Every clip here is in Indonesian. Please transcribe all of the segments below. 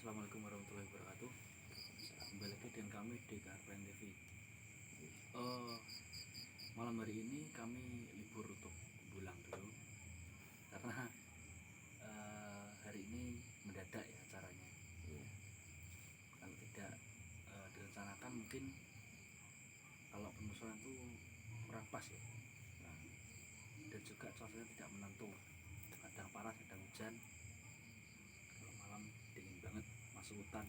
Assalamualaikum warahmatullahi wabarakatuh. Kembali lagi dengan kami di KRPN TV. Malam hari ini kami libur untuk pulang dulu karena hari ini mendadak ya acaranya. Kalau tidak direncanakan mungkin kalau penyusunan itu kurang pas ya. Dan juga cuacanya tidak menentu, kadang panas kadang hujan. Kalau malam dingin banget, masuk hutan.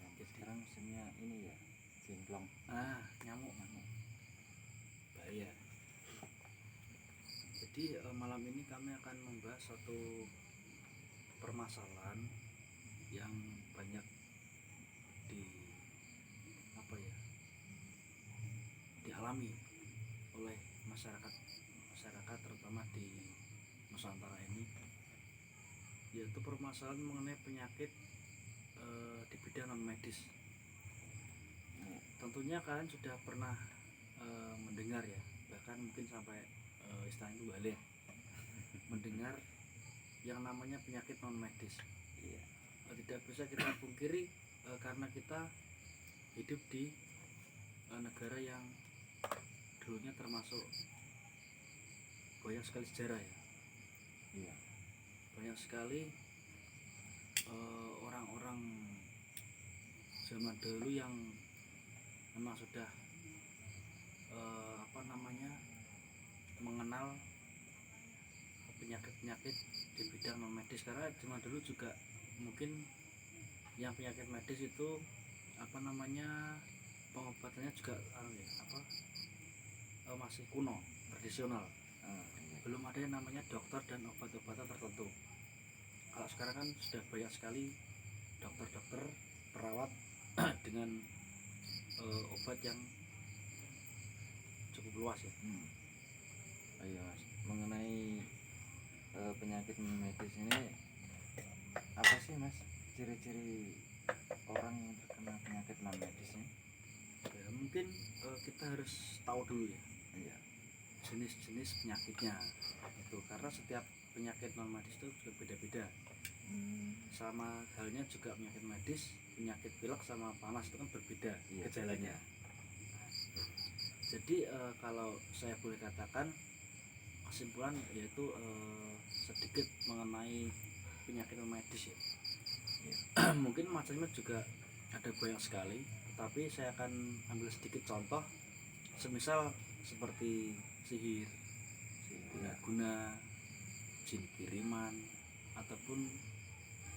Jadi sekarang musimnya ini ya, jemplong. Nyamuk bahaya. Jadi malam ini kami akan membahas satu permasalahan yang banyak di dialami oleh masyarakat terutama di Nusantara ini, yaitu permasalahan mengenai penyakit di bidang non medis. Tentunya kalian sudah pernah mendengar ya, bahkan mungkin sampai istilahnya itu balik mendengar yang namanya penyakit non medis. Tidak bisa kita pungkiri karena kita hidup di negara yang dulunya termasuk banyak sekali sejarah ya. Banyak sekali orang-orang zaman dulu yang memang sudah mengenal penyakit-penyakit di bidang non medis, karena zaman dulu juga mungkin yang penyakit medis itu pengobatannya juga masih kuno, tradisional. Belum ada yang namanya dokter dan obat-obatan tertentu. Kalau sekarang kan sudah banyak sekali dokter-dokter, perawat dengan obat yang cukup luas ya. Iya mas, mengenai penyakit medis ini apa sih mas ciri-ciri orang yang terkena penyakit non medisnya? Ya, mungkin kita harus tahu dulu ya jenis-jenis penyakitnya itu, karena setiap penyakit non medis itu juga beda-beda. Sama halnya juga penyakit medis, penyakit pilek sama panas itu kan berbeda gejalanya. Jadi kalau saya boleh katakan kesimpulan yaitu sedikit mengenai penyakit non medis ya. Mungkin macamnya juga ada banyak sekali, tapi saya akan ambil sedikit contoh, semisal seperti sihir guna, jin kiriman, ataupun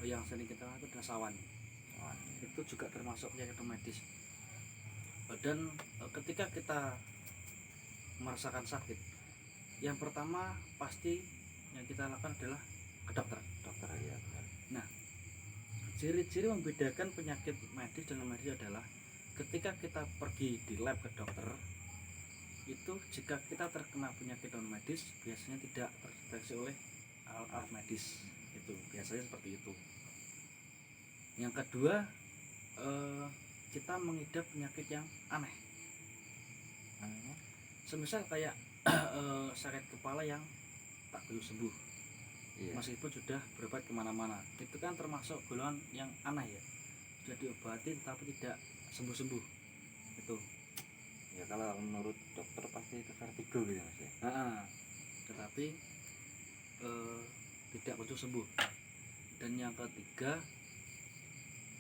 yang sering kita kenal itu adalah sawan. Itu juga termasuk penyakit medis. Dan ketika kita merasakan sakit, yang pertama pasti yang kita lakukan adalah ke dokter. Ya. Nah, ciri-ciri membedakan penyakit medis dan non medis adalah ketika kita pergi di lab ke dokter, itu jika kita terkena penyakit non medis biasanya tidak terdeteksi oleh alat medis, itu biasanya seperti itu. Yang kedua, kita mengidap penyakit yang aneh, semisal kayak sakit kepala yang tak kunjung sembuh, meskipun sudah berobat kemana-mana. Itu kan termasuk golongan yang aneh ya, sudah diobati tetapi tidak sembuh-sembuh. Itu ya, kalau menurut dokter pasti itu vertigo gitu mas ya. Tetapi tidak kunjung sembuh. Dan yang ketiga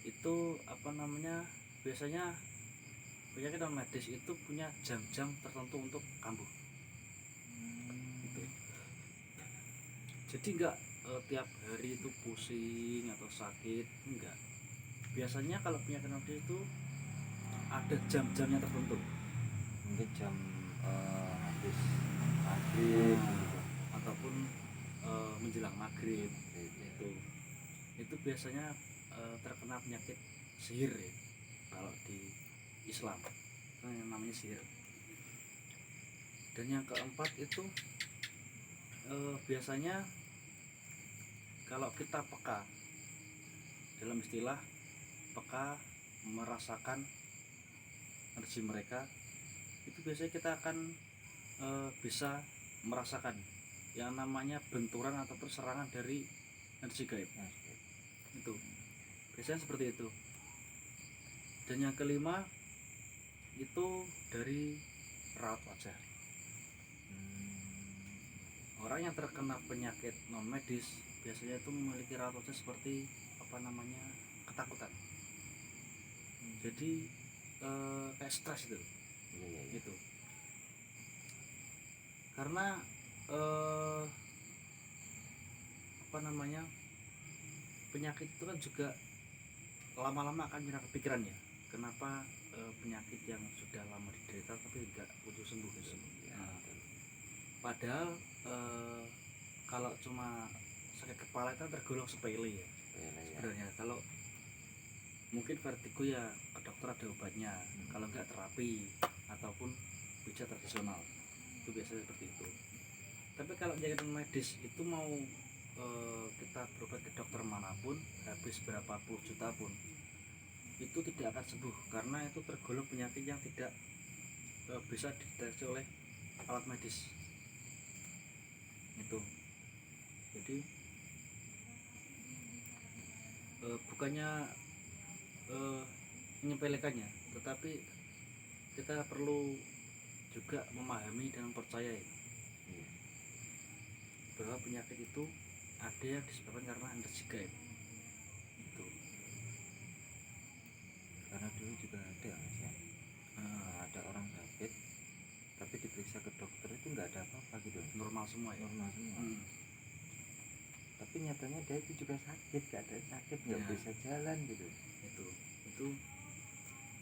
itu biasanya penyakit non medis itu punya jam-jam tertentu untuk kambuh. Itu. Jadi enggak tiap hari itu pusing atau sakit, enggak. Biasanya kalau penyakit non medis itu ada jam-jamnya tertentu. Mungkin jam habis maghrib ataupun menjelang maghrib. Itu biasanya terkena penyakit sihir ya, kalau di Islam itu yang namanya sihir. Dan yang keempat itu biasanya kalau kita peka, dalam istilah peka merasakan energi mereka, itu biasanya kita akan bisa merasakan yang namanya benturan ataupun serangan dari energi gaib. Itu biasanya seperti itu. Dan yang kelima itu dari raut wajah. Orang yang terkena penyakit non medis biasanya itu memiliki raut wajah seperti ketakutan. Jadi kayak stres itu. Gitu. Karena penyakit itu kan juga lama-lama akan menyerang pikiran ya. Kenapa penyakit yang sudah lama diderita tapi enggak kunjung sembuh gitu. Padahal kalau cuma sakit kepala itu tergolong sepele ya. Sebenarnya kalau mungkin vertigo ya ke dokter ada obatnya, kalau enggak terapi ataupun pijat tradisional, itu biasanya seperti itu. Tapi kalau penyakit medis itu mau kita berobat ke dokter manapun, habis berapa puluh juta pun itu tidak akan sembuh, karena itu tergolong penyakit yang tidak bisa dideteksi oleh alat medis itu. Jadi bukannya menyepelekannya, tetapi kita perlu juga memahami dan percaya ya, bahwa penyakit itu ada yang disebabkan karena energi gaib itu. Karena dulu juga ada Mas ya, ada orang sakit tapi diperiksa ke dokter itu nggak ada apa-apa gitu, normal semua ya. normal semua. Tapi nyatanya dia itu juga sakit, keadaan sakit, nggak Ya. bisa jalan gitu. Itu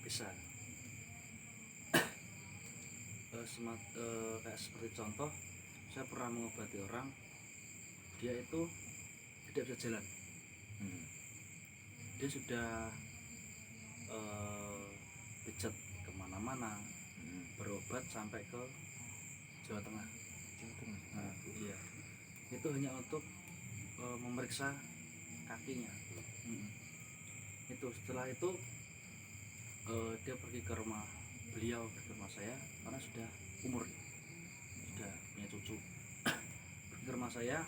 bisa kayak seperti contoh, saya pernah mengobati orang, dia itu tidak bisa jalan. Dia sudah pijat kemana-mana, berobat sampai ke Jawa Tengah. Iya, itu hanya untuk memeriksa kakinya. Itu setelah itu dia pergi ke rumah beliau, ke rumah saya, karena sudah umur, sudah punya cucu. Pergi ke rumah saya,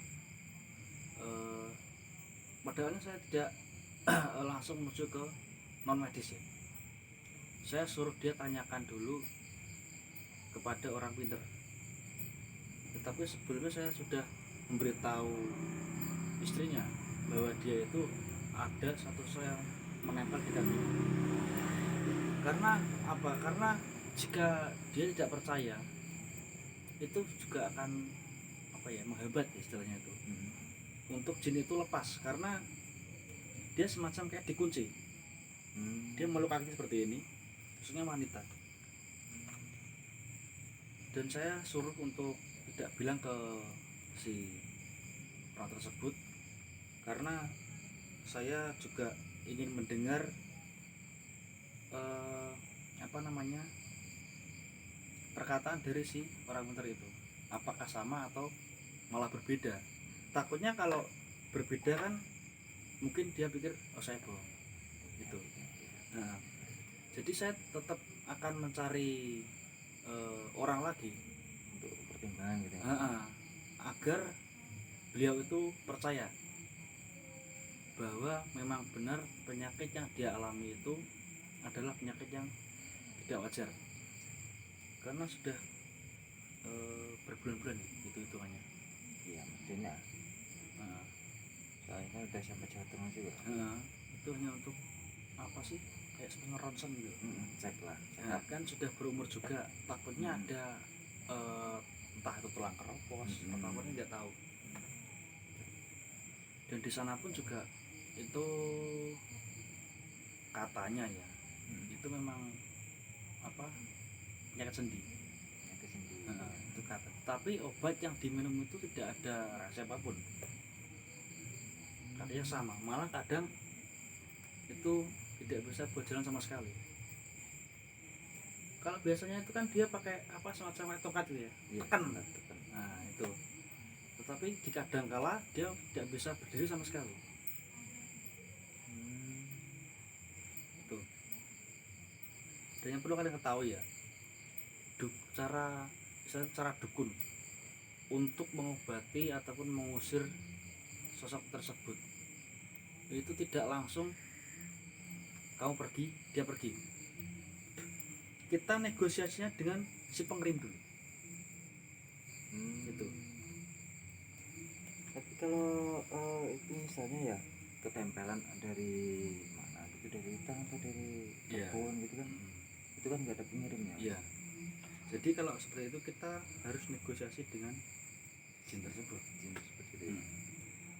padahal saya tidak langsung menuju ke non medis ya. Saya suruh dia tanyakan dulu kepada orang pintar. Tetapi sebelumnya saya sudah memberitahu istrinya bahwa dia itu ada satu yang menempel di kakinya. Karena apa? Karena jika dia tidak percaya, itu juga akan menghambat istilahnya itu. Untuk jin itu lepas, karena dia semacam kayak dikunci. Dia meluk kaki seperti ini, khususnya wanita. Dan saya suruh untuk tidak bilang ke si orang tersebut, karena saya juga ingin mendengar perkataan dari si orang pintar itu, apakah sama atau malah berbeda. Takutnya kalau berbeda kan mungkin dia pikir saya bohong gitu. Nah, jadi saya tetap akan mencari orang lagi untuk pertimbangan gitu ya. Agar beliau itu percaya bahwa memang benar penyakit yang dia alami itu adalah penyakit yang tidak wajar, karena sudah berbulan-bulan itu hitungannya. Iya mestinya. Soalnya kan udah sampai Jawa Tengah juga. Itu hanya untuk apa sih, kayak sebenarnya ronsen gitu. Cek lah. Kan sudah berumur juga, takutnya ada entah itu tulang keropos atau apa, nggak tahu. Dan di sana pun juga itu katanya ya, itu memang penyakit sendi. Itu kata. Tapi obat yang diminum itu tidak ada rasa apapun. Katanya sama, malah kadang itu tidak bisa buat jalan sama sekali. Kalau biasanya itu kan dia pakai semacam tongkat gitu ya, tekan. Nah itu. Tetapi di kadang kala dia tidak bisa berdiri sama sekali. Itu. Dan yang perlu kalian ketahui ya, cara dukun untuk mengobati ataupun mengusir sosok tersebut itu tidak langsung kamu pergi, dia pergi. Kita negosiasinya dengan si pengirim dulu. Gitu. Tapi kalau itu misalnya ya ketempelan dari mana gitu, dari hutan atau dari Iya. kebun gitu kan, itu kan nggak ada pengirimnya. Iya. Jadi kalau seperti itu kita harus negosiasi dengan jin tersebut. Jin seperti itu.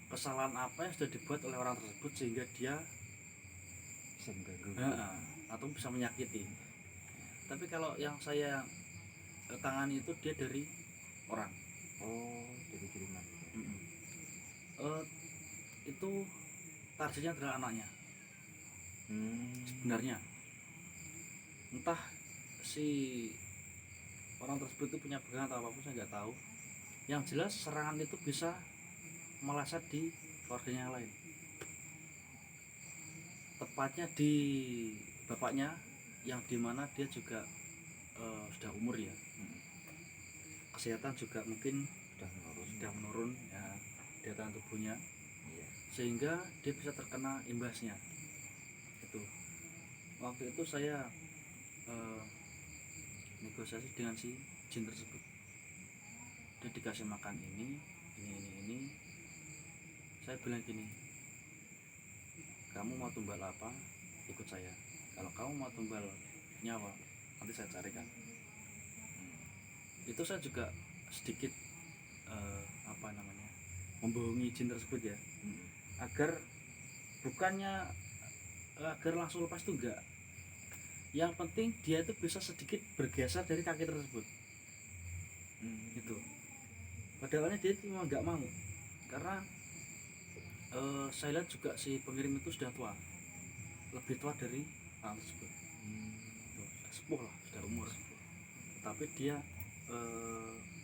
Kesalahan apa yang sudah dibuat oleh orang tersebut sehingga dia Bisa mengganggu. atau bisa menyakiti. Tapi kalau yang saya tangani itu dia dari orang. Oh, dari kiriman. Itu targetnya adalah anaknya. Sebenarnya entah si orang tersebut itu punya pegangan atau apapun saya nggak tahu. Yang jelas serangan itu bisa meleset di keluarganya yang lain, tepatnya di bapaknya yang dimana dia juga sudah umur ya, kesehatan juga mungkin sudah menurun ya, daya tahan tubuhnya. Iya. Sehingga dia bisa terkena imbasnya. Itu waktu itu saya negosiasi dengan si jin tersebut. Dia dikasih makan ini. Saya bilang gini, kamu mau tumbal apa, ikut saya. Kalau kamu mau tumbal nyawa, nanti saya carikan. Itu saya juga sedikit membohongi jin tersebut ya, agar bukannya agar langsung lepas itu enggak. Yang penting dia itu bisa sedikit bergeser dari kaki tersebut. Gitu. Padahalnya dia itu memang nggak mau, karena saya lihat juga si pengirim itu sudah tua, lebih tua dari orang tersebut. Sudah sepuh lah, sudah umur. Tapi dia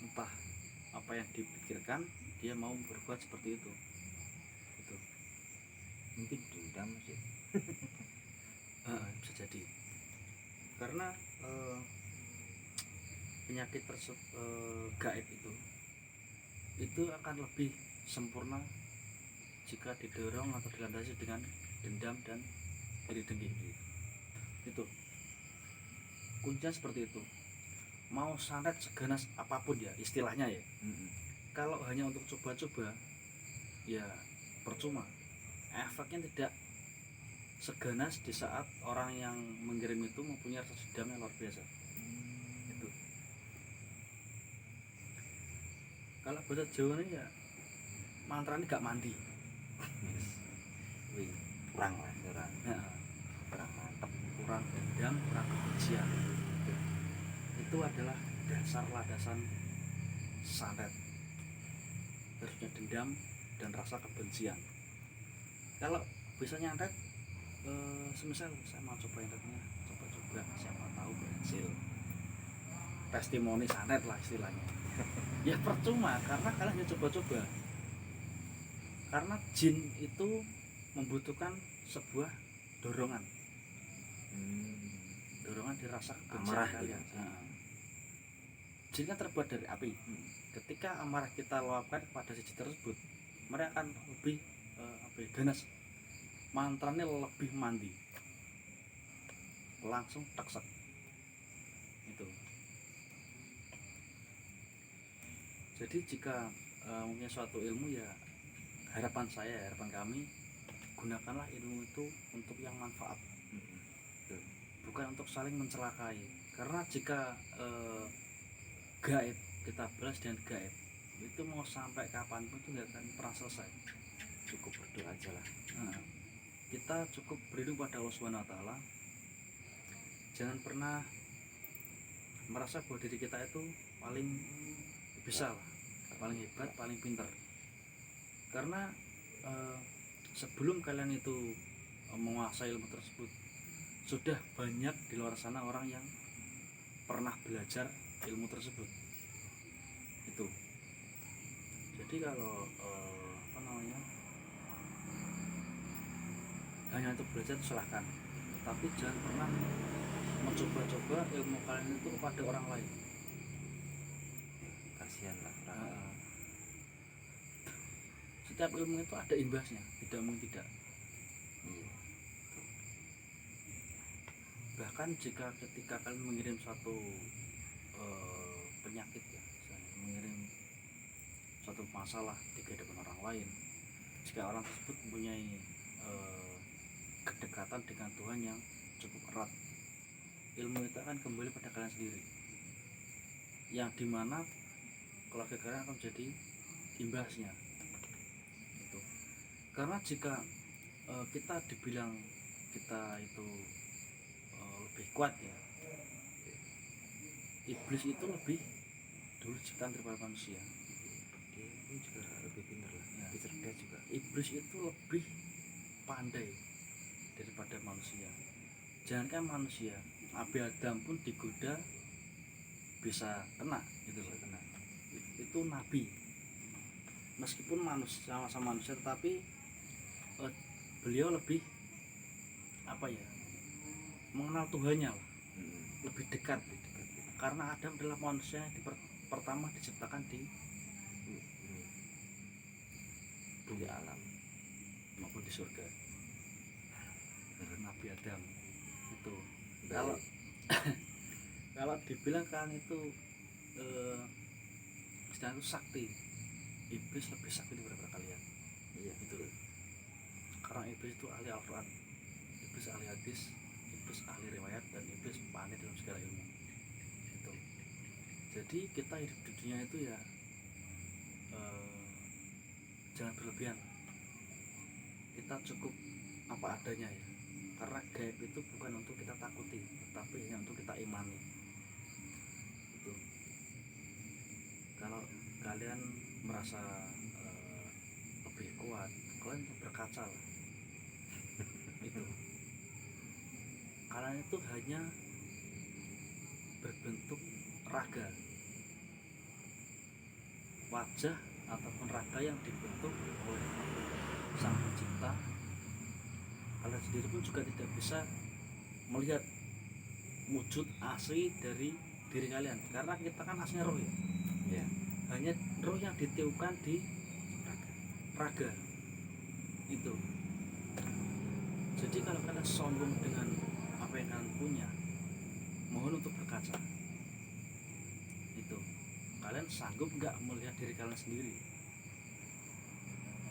entah apa yang dipikirkan, dia mau berbuat seperti itu. Gitu. Mungkin dendam sih. Bisa jadi, karena penyakit gaib itu akan lebih sempurna jika didorong atau dilandasi dengan dendam dan iri dengki. Itu kuncinya seperti itu. Mau santet seganas apapun ya istilahnya ya, kalau hanya untuk coba-coba ya percuma, efeknya tidak seganas di saat orang yang mengirim itu mempunyai rasa dendam yang luar biasa. Itu kalau bahasa Jawa ini ya mantra ini gak mandi. Wih, kurang lah, kurang mantap, kurang dendam, kurang kebencian. Itu adalah dasar landasan santet. Harusnya dendam dan rasa kebencian. Kalau bisa nyantet, semisal saya mau coba nyantetnya, coba siapa tahu berhasil, testimoni santet lah istilahnya. Ya percuma, karena kalian hanya coba-coba. Karena jin itu membutuhkan sebuah dorongan, dirasa kebencian kalian. Jin kan terbuat dari api. Ketika amarah kita luapkan kepada si jin tersebut, mereka akan lebih ganas. Mantranya lebih mandi, langsung taksek. Itu. Jadi jika mempunyai suatu ilmu ya, harapan kami, gunakanlah ilmu itu untuk yang manfaat, bukan untuk saling mencelakai. Karena jika gaib, kita balas dengan gaib, itu mau sampai kapanpun itu nggak akan pernah selesai. Cukup berdoa aja lah. Kita cukup berlindung pada Allah SWT. Jangan pernah merasa bahwa diri kita itu paling bisa lah, paling hebat, paling pintar. Karena sebelum kalian itu menguasai ilmu tersebut, sudah banyak di luar sana orang yang pernah belajar ilmu tersebut. Itu. Jadi kalau hanya untuk belajar silahkan, tapi jangan pernah mencoba-coba ilmu kalian itu kepada orang lain. Kasihan lah orang. Setiap ilmu itu ada imbasnya, tidak mungkin tidak. Iya. bahkan jika ketika kalian mengirim suatu penyakit ya, misalnya mengirim suatu masalah di kehidupan orang lain, jika orang tersebut mempunyai kedekatan dengan Tuhan yang cukup erat, ilmu itu akan kembali pada kalian sendiri, yang dimana keluarga kalian akan menjadi imbasnya itu. Karena jika kita dibilang kita itu lebih kuat ya, iblis itu lebih dulu ciptaan daripada manusia. Dia pun juga lebih pintar lah, Ya. lebih cerdas juga. Iblis itu lebih pandai daripada manusia. Jangankan manusia, Nabi Adam pun digoda bisa kena gitu loh. Kena. Itu nabi, meskipun manusia sama manusia, tetapi beliau lebih apa ya, mengenal Tuhannya lah, lebih dekat. Karena Adam adalah manusia yang pertama diciptakan di Di alam maupun di surga. Nabi Adam itu kalau kalau dibilang kan itu sedang itu sakti, iblis lebih sakti daripada kalian. iya Itu karena iblis itu ahli Al-Quran, iblis ahli hadis, iblis ahli riwayat, dan iblis pandai dalam segala ilmu itu. Jadi kita hidup di dunia itu ya jangan berlebihan, kita cukup apa adanya ya, karena gaib itu bukan untuk kita takuti, tetapi hanya untuk kita imani itu. Kalau kalian merasa lebih kuat, kalian berkaca lah. Itu kalian itu hanya berbentuk raga, wajah ataupun raga yang dibentuk oleh Sang Pencipta. Kalian sendiri pun juga tidak bisa melihat wujud asli dari diri kalian, karena kita kan aslinya roh ya. ya Hanya roh yang ditiupkan di raga itu. Jadi kalau kalian sombong dengan apa yang kalian punya, mohon untuk berkaca. Itu kalian sanggup nggak melihat diri kalian sendiri?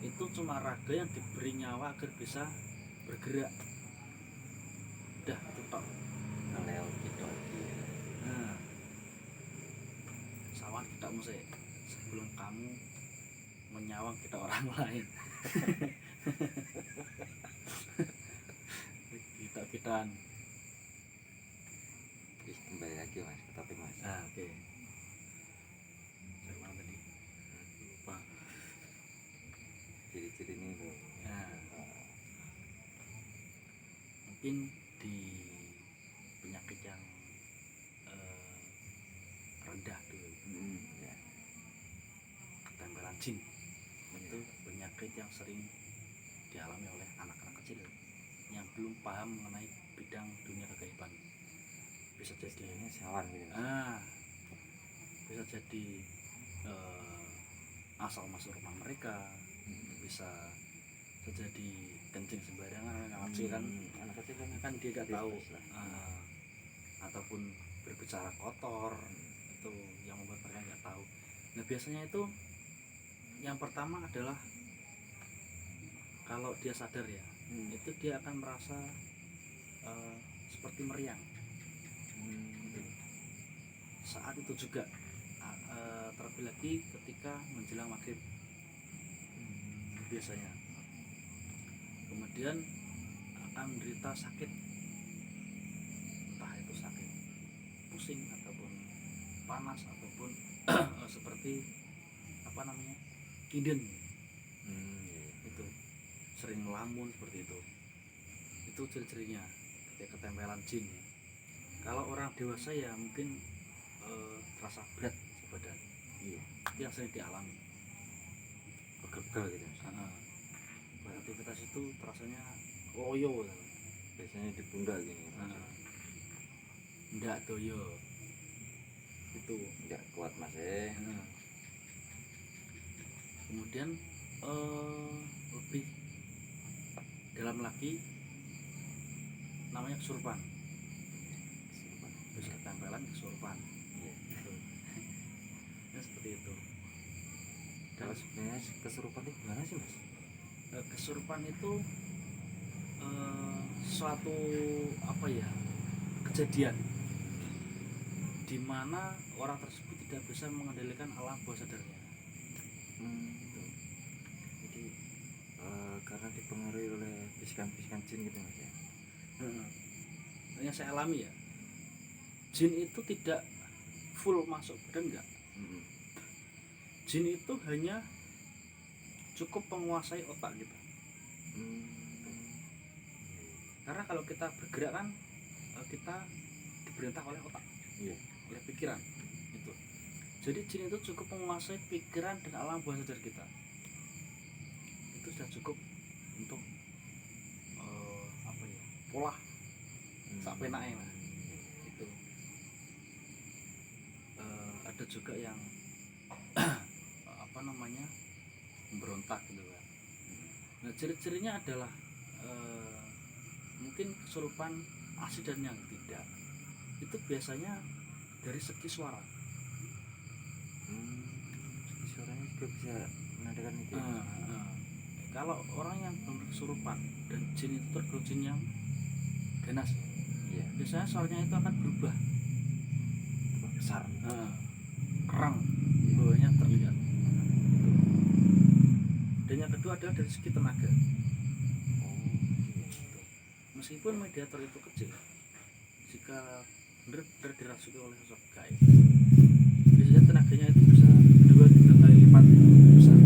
Itu cuma raga yang diberi nyawa agar bisa bergerak. Udah itu tok. ngaleo gitu lagi. Nah, sawan kita mesti sebelum kamu menyawang kita orang lain. Kita Kembali lagi mas ke topik mas. nah oke. Saya mana tadi? Lupa. Ciri-ciri ini loh. Nah, mungkin di penyakit yang rendah dulu, Ya. ketempelan jin. Itu penyakit yang sering dialami oleh anak-anak kecil yang belum paham mengenai bidang dunia kegaiban. Bisa jadi Istilahnya sawan gitu mas. bisa jadi asal masuk rumah mereka, bisa terjadi kencing sembarangan. Anak kecil kan, anak kecil kan dia gak tahu, bebas lah. ataupun berbicara kotor, itu yang membuat mereka nggak tahu. Nah biasanya itu yang pertama adalah kalau dia sadar ya, itu dia akan merasa seperti meriang. Saat itu juga terlebih lagi ketika menjelang maghrib biasanya. Kemudian akan menderita sakit, entah itu sakit pusing ataupun panas ataupun seperti apa namanya, kiden. Itu sering melamun seperti itu. Itu ciri-cirinya ketika ketempelan jin ya. Kalau orang dewasa ya mungkin terasa berat badan, Iya. itu yang sering dialami. Pegel gitu mas. Aktivitas itu terasanya loyo, Biasanya di pundak gini mas. ndak doyo itu. Nggak kuat mas Kemudian lebih dalam lagi namanya kesurupan. bisa ketempelan kesurupan Iya. gitu. Ya seperti itu. Kalau sebenarnya kesurupan itu gimana sih mas? Kesurupan itu suatu apa ya, kejadian di mana orang tersebut tidak bisa mengendalikan alam bawah sadarnya. Gitu. Jadi karena dipengaruhi oleh bisikan-bisikan jin gitu mas ya. Yang saya alami ya, jin itu tidak full masuk badan, enggak. Jin itu hanya cukup menguasai otak kita. Karena kalau kita bergerak kan kita diperintah oleh otak, Iya. oleh pikiran itu. Jadi jin itu cukup menguasai pikiran dan alam bawah sadar kita. Itu sudah cukup untuk apa ya, pola sak penake lah itu. Ada juga yang apa namanya, memberontak gitu kan. Nah ciri-cirinya adalah mungkin kesurupan asli dan yang tidak itu biasanya dari segi suara. Segi suaranya juga bisa menandakan itu ya? Kalau orang yang benar kesurupan dan jin itu tergolong jin yang ganas, Iya. biasanya suaranya itu akan berubah Besar. kerang, bawahnya terlihat. Dan yang kedua adalah dari segi tenaga. Meskipun mediator itu kecil, jika benar-benar dirasuki oleh sosok gaib, biasanya tenaganya itu bisa 2-3 kali lipat besar.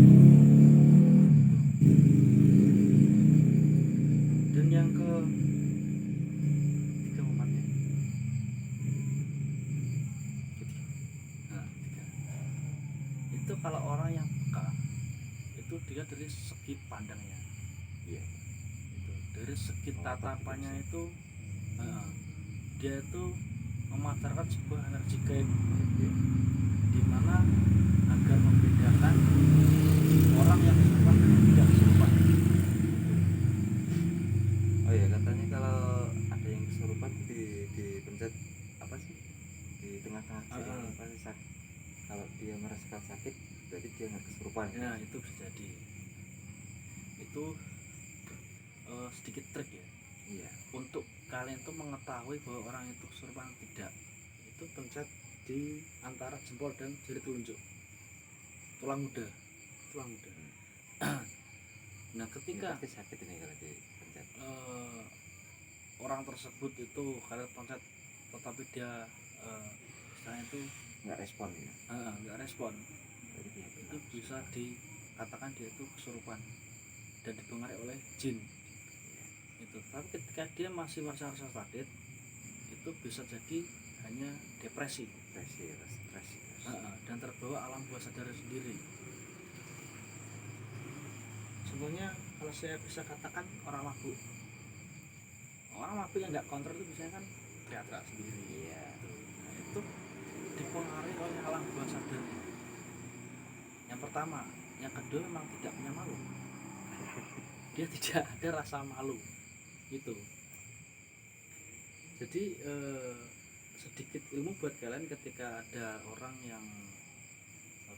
Dan yang ketiga umatnya, tiga. Itu kalau orang yang peka, itu dia dari segi pandangnya. Iya. Dari segi tatapannya itu dia itu memancarkan sebuah energi gaib di mana agar membedakan orang yang kesurupan dan tidak kesurupan. Oh ya, katanya kalau ada yang kesurupan dipencet apa sih di tengah-tengah sini pasti sakit. Kalau dia merasakan sakit berarti dia nggak kesurupan. Nah itu bisa jadi itu sedikit trik ya. Iya. Untuk kalian tuh mengetahui bahwa orang itu kesurupan tidak, itu pencet di antara jempol dan jari telunjuk, tulang muda. Nah ketika pasti sakit ini kalau dipencet. orang tersebut itu kalian pencet tetapi dia istilahnya itu Nggak respon ya. nggak respon, Berarti dia itu bisa dikatakan dia itu kesurupan dan dipengaruhi oleh jin itu. Tapi ketika dia masih merasa sakit, itu bisa jadi hanya depresi stres. dan terbawa alam bawah sadar sendiri. Sebenarnya kalau saya bisa katakan orang mabuk yang nggak kontrol itu biasanya kan teriak-teriak sendiri. Iya. Nah, itu dipengaruhi oleh alam bawah sadar. Yang pertama, yang kedua memang tidak punya malu. Dia tidak ada rasa malu itu. Jadi sedikit ilmu buat kalian ketika ada orang yang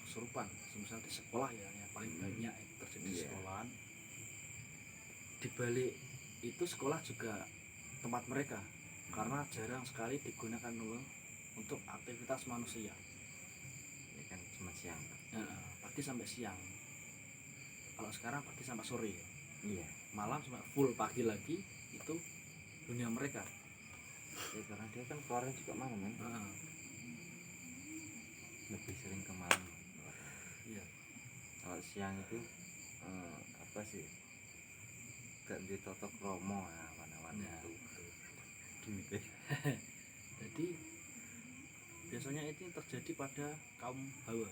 kesurupan, misalnya di sekolah ya, yang paling banyak itu terjadi di sekolahan. Di balik itu sekolah juga tempat mereka, karena jarang sekali digunakan untuk aktivitas manusia. Ya kan cuma siang. Pagi sampai siang. Kalau sekarang pagi sampai sore ya. Iya. Malam sampai full pagi lagi, itu dunia mereka. Ya karena dia kan keluarnya juga malam kan. Lebih sering ke malam. Iya. Kalau siang itu apa sih? Gak ditotok romo awan-awan itu. Jadi biasanya itu terjadi pada kaum hawa,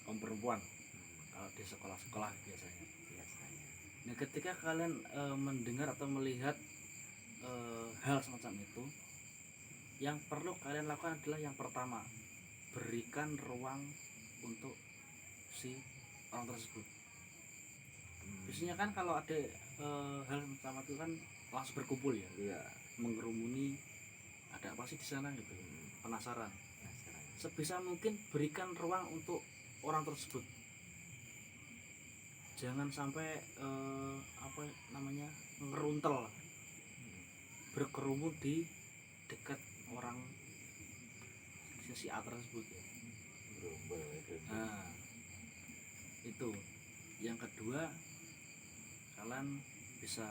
kaum perempuan. Kalau di sekolah-sekolah biasanya. Nah ketika kalian mendengar atau melihat hal semacam itu, yang perlu kalian lakukan adalah yang pertama, berikan ruang untuk si orang tersebut. Biasanya kan kalau ada hal semacam itu kan langsung berkumpul ya, Iya. mengerumuni ada apa sih di sana gitu, penasaran. Penasaran. Sebisa mungkin berikan ruang untuk orang tersebut, jangan sampai apa namanya, ngeruntel, berkerumun di dekat orang si A tersebut ya. Gerombol itu. Nah itu. Yang kedua, kalian bisa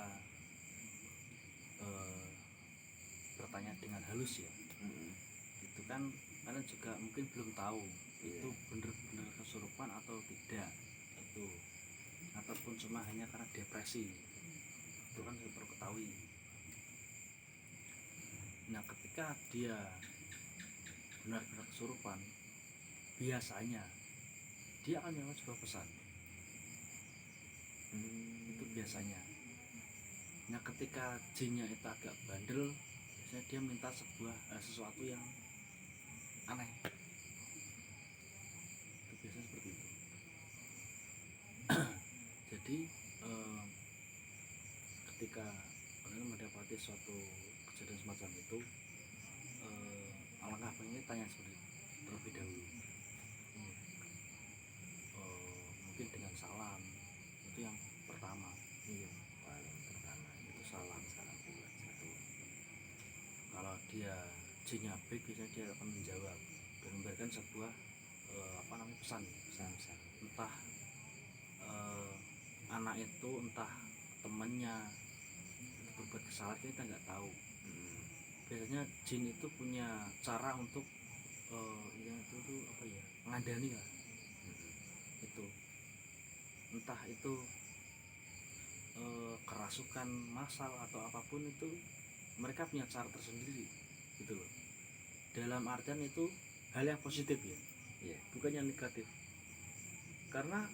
bertanya dengan halus ya. Itu kan kalian juga mungkin belum tahu itu benar-benar kesurupan atau tidak, itu ataupun cuma hanya karena depresi, itu kan perlu ketahui. Nah ketika dia benar-benar kesurupan, biasanya dia akan menyampaikan sebuah pesan. Itu biasanya. Nah ketika jinnya itu agak bandel, biasanya dia minta sesuatu yang aneh. Itu biasanya seperti itu. Jadi ketika kalian mendapati suatu kejadian semacam itu, alangkah baiknya tanya terlebih dahulu. Mungkin dengan salam, itu yang pertama. Iya, paling pertama Itu salam dulu satu. Kalau dia jinnya baik, biasanya dia akan menjawab dan memberikan sebuah pesan. Entah anak itu, entah temannya itu berbuat kesalahan, kita nggak tahu. Biasanya jin itu punya cara untuk yang itu tuh apa ya, ngandani lah. Itu entah itu kerasukan massal atau apapun, itu mereka punya cara tersendiri gitu loh. Dalam artian itu hal yang positif ya, bukan yang negatif. Karena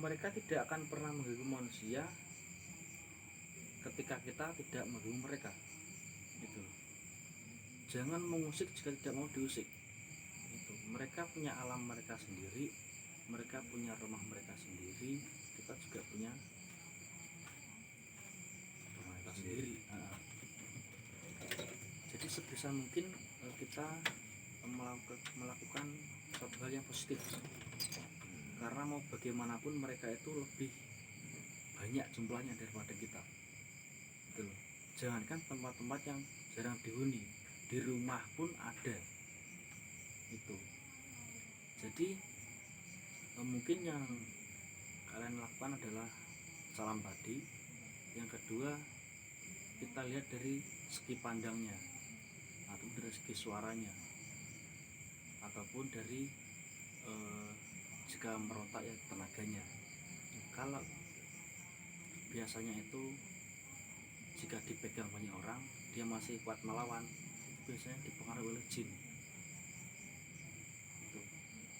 mereka tidak akan pernah mengganggu manusia ketika kita tidak mengganggu mereka gitu loh. Jangan mengusik jika tidak mau diusik. Itu mereka punya alam mereka sendiri, mereka punya rumah mereka sendiri, kita juga punya rumah kita sendiri. Jadi sebisa mungkin kita melakukan suatu hal yang positif, karena mau bagaimanapun mereka itu lebih banyak jumlahnya daripada kita gitu loh. Jangankan tempat-tempat yang jarang dihuni, di rumah pun ada itu. Jadi mungkin yang kalian lakukan adalah salam tadi. Yang kedua, kita lihat dari segi pandangnya, atau dari segi suaranya, ataupun dari jika merontak ya tenaganya. Kalau biasanya itu jika dipegang banyak orang dia masih kuat melawan, itu biasanya dipengaruhi oleh jin. Itu.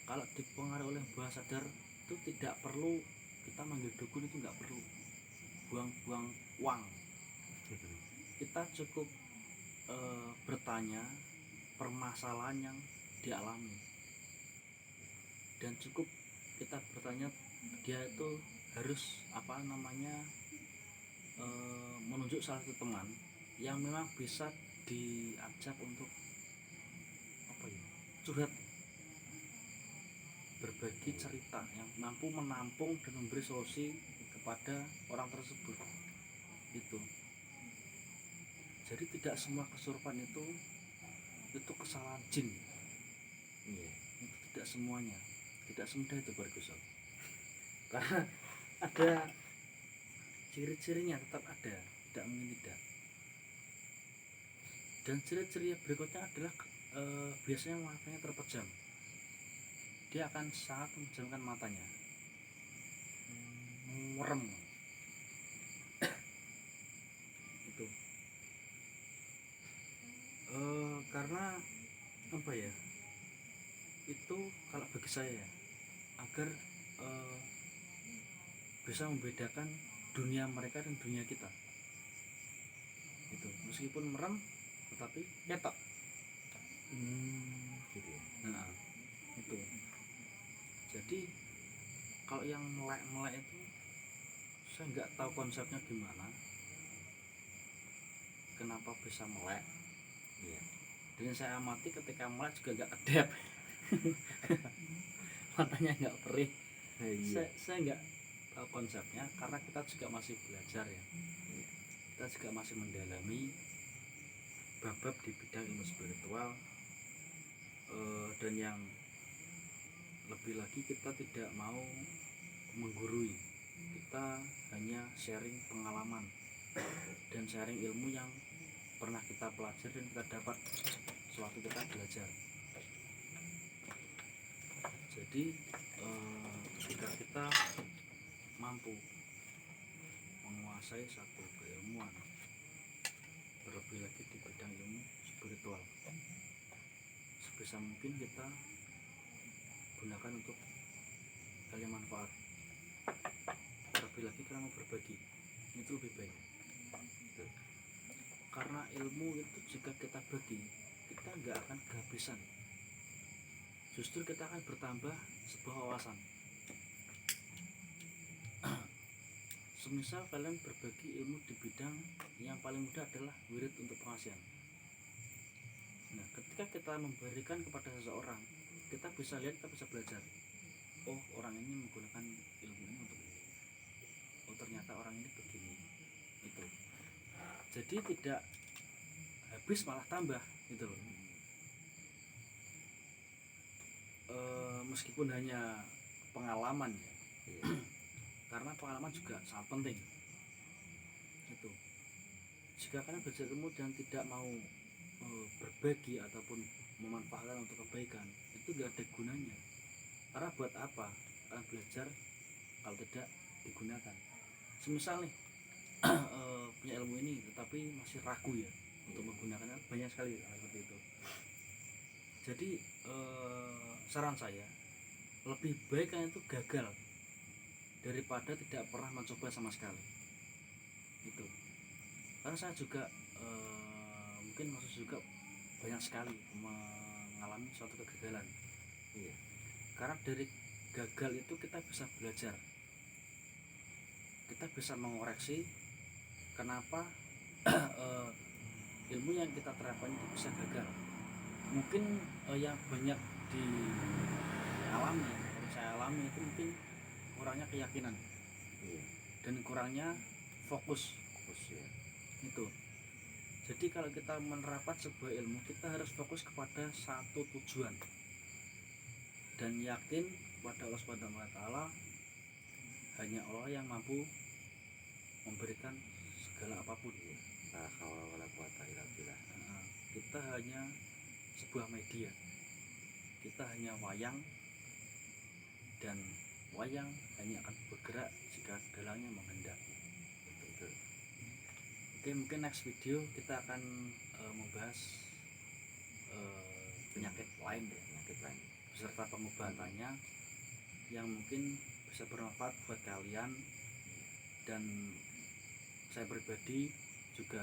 Kalau dipengaruhi oleh bawah sadar, itu tidak perlu kita manggil dukun, itu nggak perlu buang-buang uang. Kita cukup bertanya permasalahan yang dialami, dan cukup kita bertanya dia itu harus menunjuk salah satu teman yang memang bisa diajak untuk curhat, berbagi cerita, yang mampu menampung dan memberi solusi kepada orang tersebut. Itu. Jadi tidak semua kesurupan itu kesalahan jin. Itu tidak semuanya, tidak semudah itu bergusur. Karena ada ciri-cirinya, tetap ada, tidak mungkin tidak. Dan ciri-ciri berikutnya adalah biasanya matanya terpejam. Dia akan sangat memejamkan matanya, merem. Itu karena apa ya, itu kalau bagi saya agar bisa membedakan dunia mereka dan dunia kita. Itu meskipun merem tetapi ketok. Gitu ya. Nah itu. Jadi kalau yang melek itu saya nggak tahu konsepnya gimana, kenapa bisa melek. Dan saya amati ketika melek juga nggak kedap. Matanya nggak perih. Iya. Saya nggak tahu konsepnya karena kita juga masih belajar ya. Kita juga masih mendalami bab-bab di bidang ilmu spiritual, dan yang lebih lagi kita tidak mau menggurui, kita hanya sharing pengalaman dan sharing ilmu yang pernah kita pelajari dan kita dapat sewaktu kita belajar. Jadi jika kita mampu menguasai satu keilmuan, terlebih lagi di bidang ilmu spiritual, sebisa mungkin kita gunakan untuk hal yang manfaat. Terlebih lagi kalau mau berbagi, itu lebih baik. Karena ilmu itu jika kita bagi, kita nggak akan kehabisan. Justru kita akan bertambah sebuah wawasan. Semisal kalian berbagi ilmu di bidang yang paling mudah adalah wirid untuk pengasihan. Nah, ketika kita memberikan kepada seseorang, kita bisa lihat, kita bisa belajar. Oh, orang ini menggunakan ilmu ini untuk ini. Oh, ternyata orang ini begini. Itu. Jadi tidak habis malah tambah, gitu loh. Meskipun hanya pengalaman ya. Karena pengalaman juga sangat penting. Itu. Jika kalian belajar ilmu dan tidak mau berbagi ataupun memanfaatkan untuk kebaikan, itu gak ada gunanya. Karena buat apa kalian belajar kalau tidak digunakan? Semisal nih punya ilmu ini tetapi masih ragu ya untuk menggunakannya, banyak sekali seperti itu. Jadi saran saya, lebih baik kalian itu gagal daripada tidak pernah mencoba sama sekali. Itu. Karena saya juga mungkin maksud juga banyak sekali mengalami suatu kegagalan. Iya. Karena dari gagal itu kita bisa belajar, kita bisa mengoreksi kenapa ilmu yang kita terapkan itu bisa gagal. Mungkin yang banyak dialami, yang saya alami itu mungkin kurangnya keyakinan. Iya. Dan kurangnya fokus Ya. itu. Jadi kalau kita menerapkan sebuah ilmu, kita harus fokus kepada satu tujuan dan yakin kepada Allah Subhanahu wa taala. Hanya Allah yang mampu memberikan segala apapun. La haula wala quwata illa billah. Kita hanya sebuah media, kita hanya wayang, dan wayang hanya akan bergerak jika dalangnya menghendaki. Betul. Oke, mungkin next video kita akan membahas penyakit lain ya, beserta pengobatannya yang mungkin bisa bermanfaat buat kalian. Dan saya pribadi juga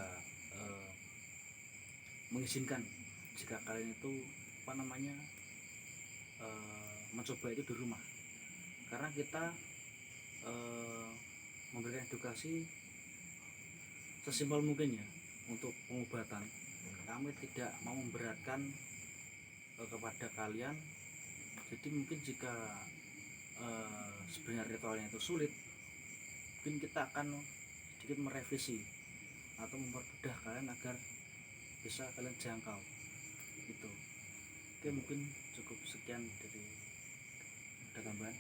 mengizinkan jika kalian itu mencoba itu di rumah, karena kita memberikan edukasi sesimpel mungkin ya untuk pengobatan. Kami tidak mau memberatkan kepada kalian. Jadi mungkin jika sebenarnya ritualnya itu sulit, mungkin kita akan sedikit merevisi atau mempermudah kalian agar bisa kalian jangkau itu. Oke, mungkin cukup sekian dari tambahan.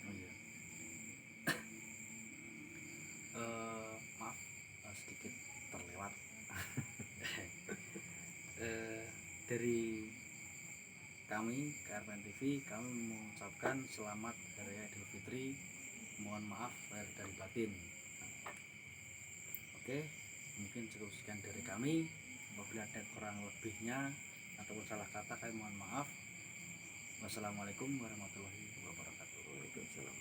Oh iya. Maaf sedikit terlewat. Dari kami KRPN TV, kami mengucapkan selamat Hari Raya Idul Fitri. Mohon maaf lahir dari batin. Oke, mungkin cukup sekian dari kami. Apabila ada kurang lebihnya ataupun salah kata, kami mohon maaf. Wassalamualaikum warahmatullahi wabarakatuh. Waalaikumsalam.